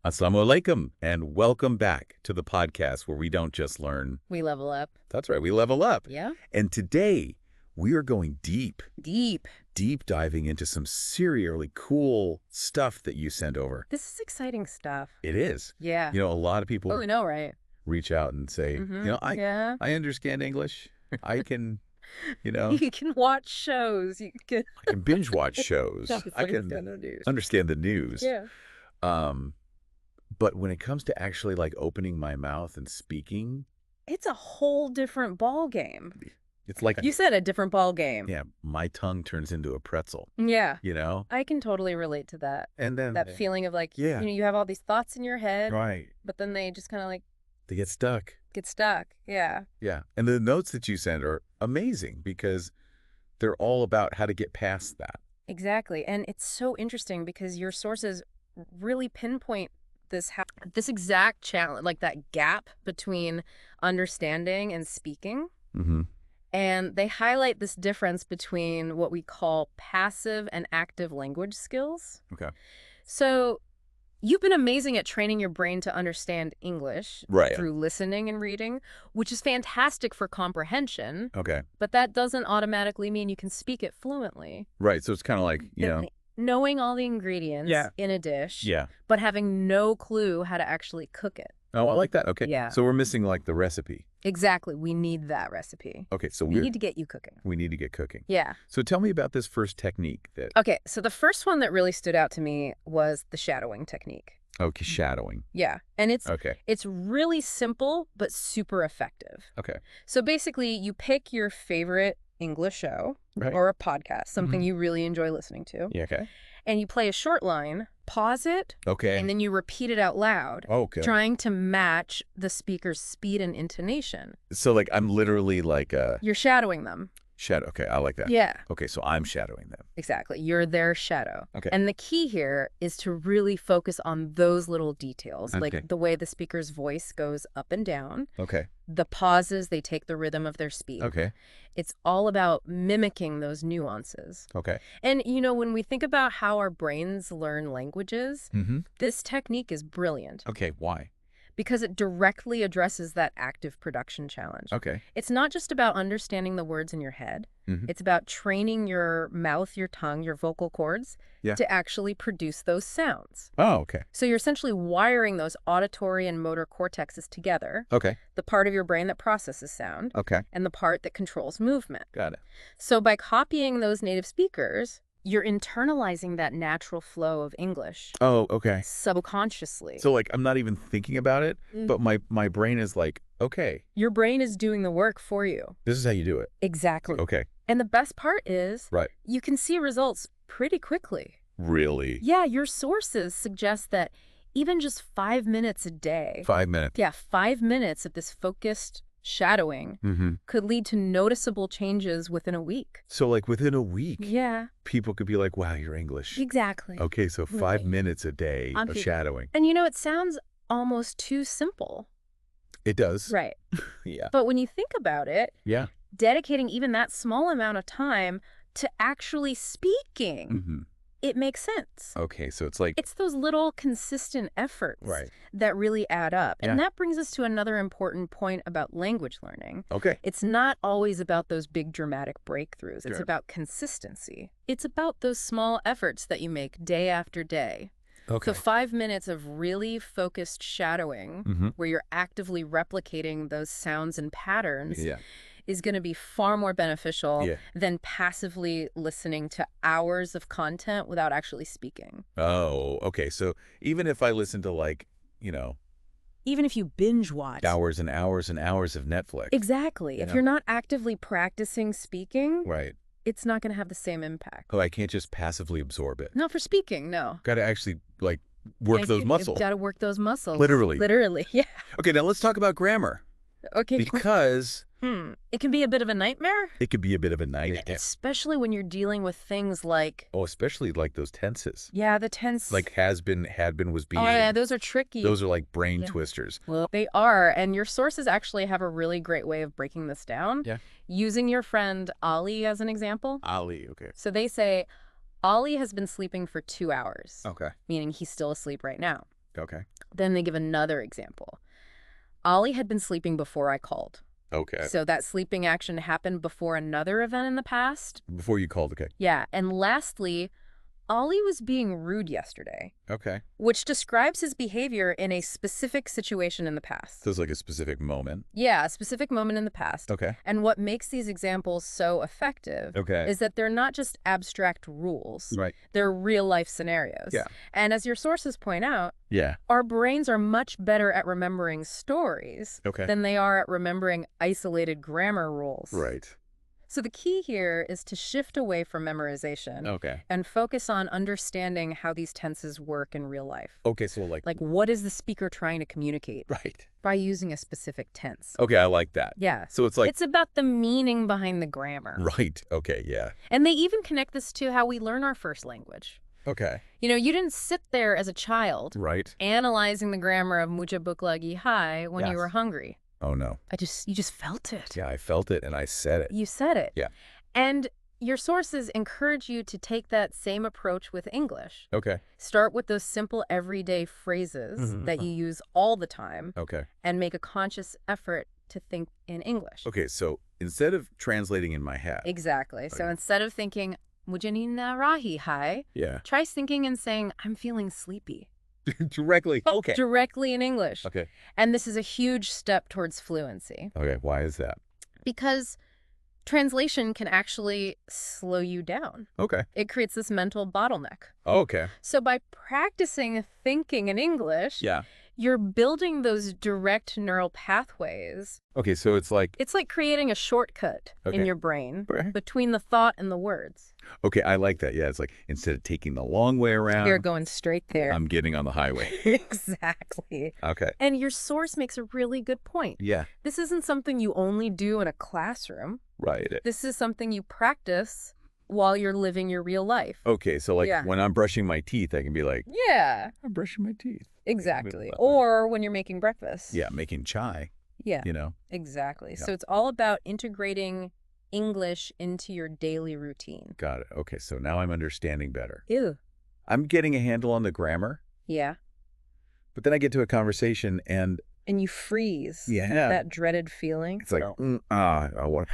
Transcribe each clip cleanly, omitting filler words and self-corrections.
Assalamu alaikum, and welcome back to the podcast where we don't just learn. We level up. That's right, we level up. Yeah. And today, we are going deep diving into some serially cool stuff that you sent over. This is exciting stuff. It is. Yeah. You know, a lot of people we know, right? reach out and say, I understand English. I can, You can watch shows. You can I can binge watch shows. I can understand the news. Yeah. But when it comes to actually like opening my mouth and speaking, It's a whole different ball game. it's like You said a different ball game. yeah, my tongue turns into a pretzel, Yeah. I I can totally relate to that. And then That feeling of like, Yeah. you have all these thoughts in your head, right, but then they just kind of like they get stuck. get stuck. Yeah. Yeah. And the notes that you send are amazing because they're all about how to get past that. Exactly. And it's so interesting because your sources really pinpoint this exact challenge, like that gap between understanding and speaking. Mm-hmm. And they highlight this difference between what we call passive and active language skills. Okay. So you've been amazing at training your brain to understand English Right. through listening and reading, which is fantastic for comprehension, Okay. but that doesn't automatically mean you can speak it fluently. Right. So it's kind of like, Knowing all the ingredients in a dish, yeah. but having no clue how to actually cook it. Oh, I like that. Okay. Yeah. So we're missing like the recipe. Exactly. We need that recipe. Okay. So We need to get you cooking. we need to get cooking. Yeah. So tell me about this first technique that, Okay, so the first one that really stood out to me was the shadowing technique. okay, shadowing. Yeah, and Okay. it's really simple but super effective. Okay. So basically, you pick your favorite English show Right. or a podcast, something Mhm. you really enjoy listening to, Yeah. Okay. and you play a short line, pause it, Okay. and then you repeat it out loud, Okay. trying to match the speaker's speed and intonation. So like I'm literally like a You're shadowing them. shadow. Okay. I like that. Yeah. Okay. So I'm shadowing them. Exactly. You're their shadow. Okay. And the key here is to really focus on those little details, Okay. like the way the speaker's voice goes up and down, Okay. the pauses, they take the rhythm of their speed. Okay. It's all about mimicking those nuances. Okay. And, when we think about how our brains learn languages, Mm-hmm. this technique is brilliant Okay. Why? because it directly addresses that active production challenge. Okay. It's not just about understanding the words in your head. Mhm. It's about training your mouth, your tongue, your vocal cords Yeah. to actually produce those sounds. Oh, okay. So you're essentially wiring those auditory and motor cortexes together, Okay. the part of your brain that processes sound Okay. and the part that controls movement. Got it. So by copying those native speakers, you're internalizing that natural flow of English Oh, okay. subconsciously. So like I'm not even thinking about it, but my brain is like, okay, Your brain is doing the work for you. this is how you do it. Exactly. Okay. And the best part is Right. you can see results pretty quickly. Really? Yeah, your sources suggest that even just 5 minutes a day, 5 minutes. 5 minutes of this focused shadowing Mm-hmm. could lead to noticeable changes within a week. So like within a week, Yeah, people could be like, wow, you're English. exactly. Okay, so 5 Right. minutes a day On of people. shadowing. And it sounds almost too simple. It does. Right. Yeah. But when you think about it, Yeah. dedicating even that small amount of time to actually speaking, Mm-hmm. it makes sense. Okay, so it's like, It's those little consistent efforts right. that really add up. And Yeah. that brings us to another important point about language learning. Okay. It's not always about those big dramatic breakthroughs. It's Sure. about consistency. It's about those small efforts that you make day after day. Okay. So 5 minutes of really focused shadowing, Mm-hmm. where you're actively replicating those sounds and patterns, Yeah. is going to be far more beneficial Yeah. than passively listening to hours of content without actually speaking. Oh, okay. So even if I listen to like, Even if you binge watch. hours and hours and hours of Netflix. Exactly. You If know? you're not actively practicing speaking, Right. it's not going to have the same impact. Oh, I can't just passively absorb it. Not for speaking, no. Got to actually like work those muscles. You've got to work those muscles. Literally. Literally, yeah. Okay, now let's talk about grammar Okay. because It can be a bit of a nightmare, it could be a bit of a nightmare. especially when you're dealing with things like, Oh, especially like those tenses. yeah, the tense. Like has been, had been, was being. Oh, yeah, those are tricky. Those are like brain Yeah. twisters. Well, they are, and your sources actually have a really great way of breaking this down. Yeah. Using your friend Ali as an example. Ali, okay. So they say, Ali has been sleeping for 2 hours, Okay. meaning he's still asleep right now. Okay. Then they give another example. Ollie had been sleeping before I called. Okay. So that sleeping action happened before another event in the past. Before you called, okay. Yeah. And lastly, Ollie was being rude yesterday, Okay. which describes his behavior in a specific situation in the past. So it's like a specific moment. Yeah, a specific moment in the past. Okay. And what makes these examples so effective is that they're not just abstract rules. Right. They're real-life scenarios. Yeah. And as your sources point out, Yeah. our brains are much better at remembering stories than they are at remembering isolated grammar rules. Right. So the key here is to shift away from memorization and focus on understanding how these tenses work in real life. Okay, so like what is the speaker trying to communicate? Right. By using a specific tense. Okay, I like that. Yeah. So it's like it's about the meaning behind the grammar. Right. Okay, yeah. And they even connect this to how we learn our first language. Okay. You know, you didn't sit there as a child analyzing the grammar of mucha buklagi hai when you were hungry. Oh, no. You just felt it. Yeah, I felt it and I said it. You said it. Yeah. And your sources encourage you to take that same approach with English. Okay. Start with those simple everyday phrases that you use all the time. Okay. And make a conscious effort to think in English. Okay, so instead of translating in my head. Exactly. So instead of thinking, mujhe neend aa rahi hai, try thinking and saying, I'm feeling sleepy. Directly. Okay. Directly in English. Okay. And this is a huge step towards fluency. Okay, why is that? Because translation can actually slow you down. Okay. It creates this mental bottleneck. Okay. So by practicing thinking in English, you're building those direct neural pathways. Okay, so it's like creating a shortcut in your brain between the thought and the words. Okay, I like that. Yeah, it's like instead of taking the long way around, you're going straight there. I'm getting on the highway. Exactly. Okay. And your source makes a really good point. Yeah. This isn't something you only do in a classroom. Right. This is something you practice while you're living your real life. Okay, so like when I'm brushing my teeth, I can be like, yeah, I'm brushing my teeth. Exactly. Or when you're making breakfast. Yeah, making chai. Yeah. You know? Exactly. Yeah. So it's all about integrating English into your daily routine. Got it. Okay, so now I'm understanding better. Ew. I'm getting a handle on the grammar. Yeah. But then I get to a conversation and you freeze. Yeah. That dreaded feeling. It's like, I want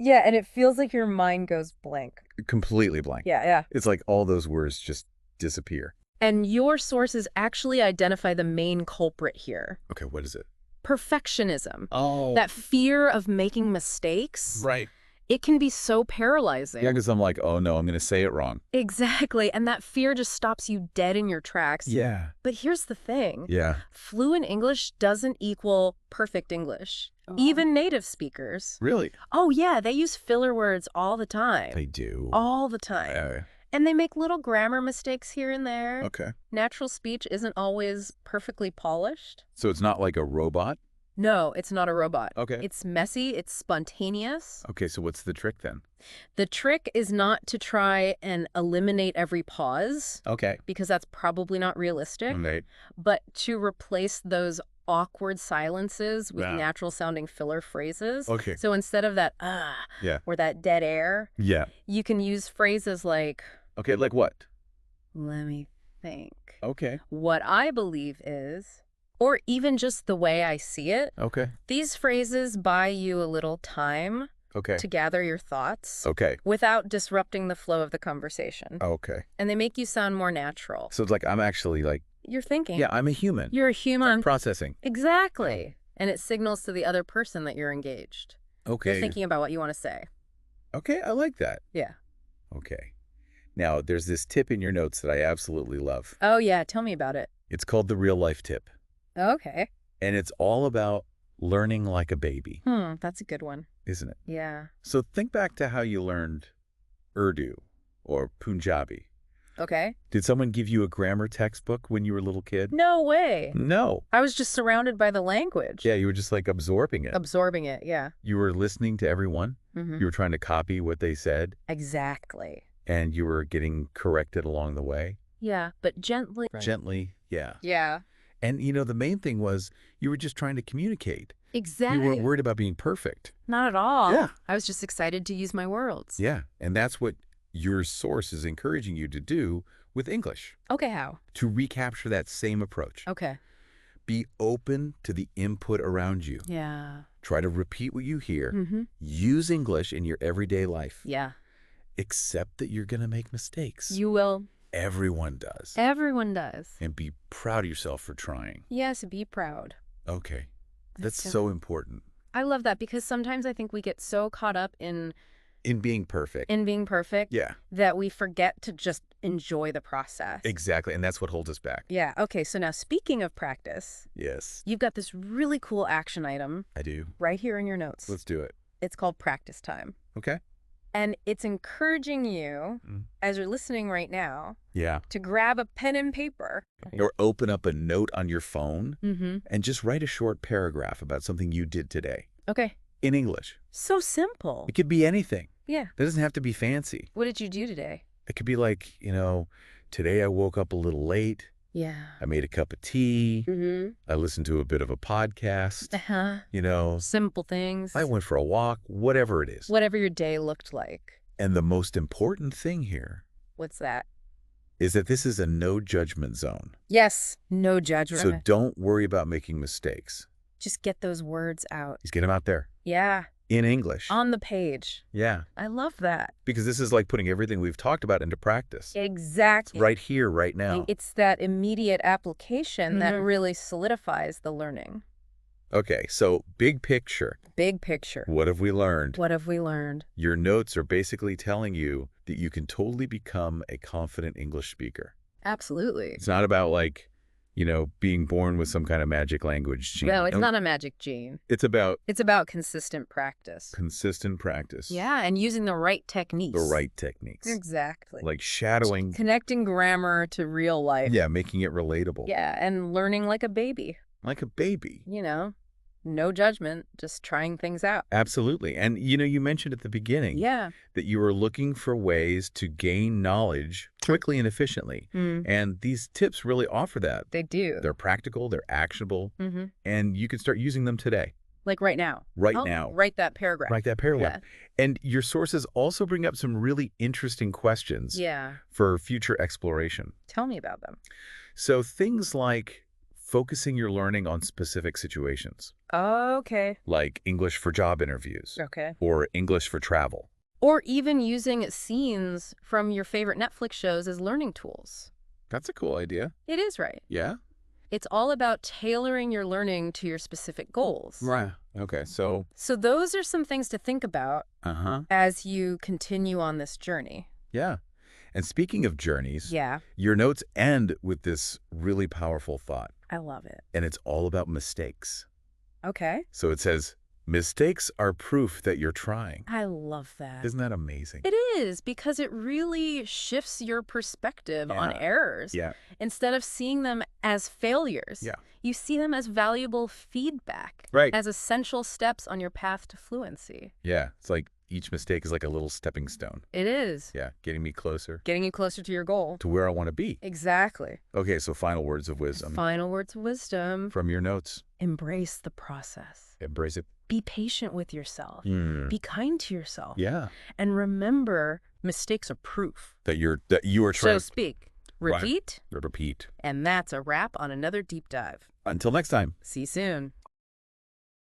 yeah, and it feels like your mind goes blank. Completely blank. Yeah, yeah. It's like all those words just disappear. And your sources actually identify the main culprit here. Okay, what is it? Perfectionism. Oh. That fear of making mistakes. Right. It can be so paralyzing. Yeah, because I'm like, oh no, I'm going to say it wrong. Exactly. And that fear just stops you dead in your tracks. Yeah. But here's the thing. Yeah. Fluent English doesn't equal perfect English. Even native speakers. Really? Oh, yeah. They use filler words all the time. They do. All the time. And they make little grammar mistakes here and there. Okay. Natural speech isn't always perfectly polished. So it's not like a robot? No, it's not a robot. Okay. It's messy. It's spontaneous. Okay, so what's the trick then? The trick is not to try and eliminate every pause. Okay. Because that's probably not realistic. Right. But to replace those awkward silences with natural-sounding filler phrases. Okay. So instead of that, or that dead air, you can use phrases like... Okay, like what? Let me think. Okay. What I believe is... Or even just the way I see it. Okay. These phrases buy you a little time to gather your thoughts. Okay. Without disrupting the flow of the conversation. Okay. And they make you sound more natural. So it's like I'm actually like... You're thinking. Yeah, I'm a human. You're a human. Processing. Exactly. And it signals to the other person that you're engaged. Okay. You're thinking about what you want to say. Okay, I like that. Yeah. Okay. Now, there's this tip in your notes that I absolutely love. Oh, yeah. Tell me about it. It's called the real life tip. Okay. And it's all about learning like a baby. That's a good one. Isn't it? Yeah. So think back to how you learned Urdu or Punjabi. Okay. Did someone give you a grammar textbook when you were a little kid? No way. No. I was just surrounded by the language. Yeah, you were just like absorbing it. Absorbing it, yeah. You were listening to everyone. You were trying to copy what they said. Exactly. And you were getting corrected along the way. Yeah, but gently. Right. Gently, yeah. Yeah. And, you know, the main thing was you were just trying to communicate. Exactly. You weren't worried about being perfect. Not at all. Yeah. I was just excited to use my words. Yeah. And that's what your source is encouraging you to do with English Okay, how? to recapture that same approach. Okay. Be open to the input around you. Yeah. Try to repeat what you hear. Mm-hmm. Use English in your everyday life. Yeah. Accept that you're going to make mistakes. You will. Everyone does. Everyone does. And be proud of yourself for trying. Yes, be proud. Okay. That's so so important. I love that because sometimes I think we get so caught up in being perfect. being perfect Yeah. that we forget to just enjoy the process. Exactly. And that's what holds us back. Yeah. Okay. So now speaking of practice, Yes. you've got this really cool action item I do. right here in your notes. Let's do it. It's called practice time. Okay. And it's encouraging you, as you're listening right now, Yeah. to grab a pen and paper. Or open up a note on your phone Mm-hmm. and just write a short paragraph about something you did today Okay. in English. So simple. It could be anything. Yeah. It doesn't have to be fancy. What did you do today? It could be like, today I woke up a little late. Yeah. I made a cup of tea. Mm-hmm. I listened to a bit of a podcast. Uh-huh. Simple things. I went for a walk, whatever it is. Whatever your day looked like. And the most important thing here What's that? is that this is a no judgment zone. Yes. No judgment. So don't worry about making mistakes. Just get those words out. Just get them out there Yeah. in English. On the page. Yeah. I love that. Because this is like putting everything we've talked about into practice. Exactly. Right here, right now. It's that immediate application that really solidifies the learning. Okay, so big picture. Big picture. What have we learned? What have we learned? Your notes are basically telling you that you can totally become a confident English speaker. Absolutely. It's not about being born with some kind of magic language gene. No, it's not a magic gene. It's about It's about consistent practice. consistent practice. Yeah, and using the right techniques. The right techniques. Exactly. Like shadowing. Connecting grammar to real life. Yeah, making it relatable. Yeah, and learning like a baby. Like a baby. No judgment, just trying things out. Absolutely. And, you mentioned at the beginning Yeah. that you were looking for ways to gain knowledge quickly and efficiently. And these tips really offer that. They do. They're practical, they're actionable, Mm-hmm. and you can start using them today. Like right now. Right I'll now. Write that paragraph. Write that paragraph. And your sources also bring up some really interesting questions Yeah. for future exploration. Tell me about them. So things like focusing your learning on specific situations, Okay. like English for job interviews Okay. or English for travel. Or even using scenes from your favorite Netflix shows as learning tools. That's a cool idea. It is right. Yeah? It's all about tailoring your learning to your specific goals. Right. Okay, so... So those are some things to think about Uh-huh. as you continue on this journey. Yeah. And speaking of journeys, Yeah. your notes end with this really powerful thought, I love it. and it's all about mistakes. Okay. So it says, mistakes are proof that you're trying. I love that. Isn't that amazing? It is, because it really shifts your perspective on Yeah. errors. Yeah. Instead of seeing them as failures, Yeah. you see them as valuable feedback. Right. As essential steps on your path to fluency. Yeah. It's like each mistake is like a little stepping stone. It is. Yeah. Getting me closer Getting you closer to your goal. to where I want to be. Exactly. Okay, so final words of wisdom Final words of wisdom. from your notes. Embrace the process. Embrace it. Be patient with yourself. Mm. Be kind to yourself. Yeah. And remember, mistakes are proof. That you are So trying. speak, Right. repeat, Repeat. and that's a wrap on another deep dive. Until next time. See you soon.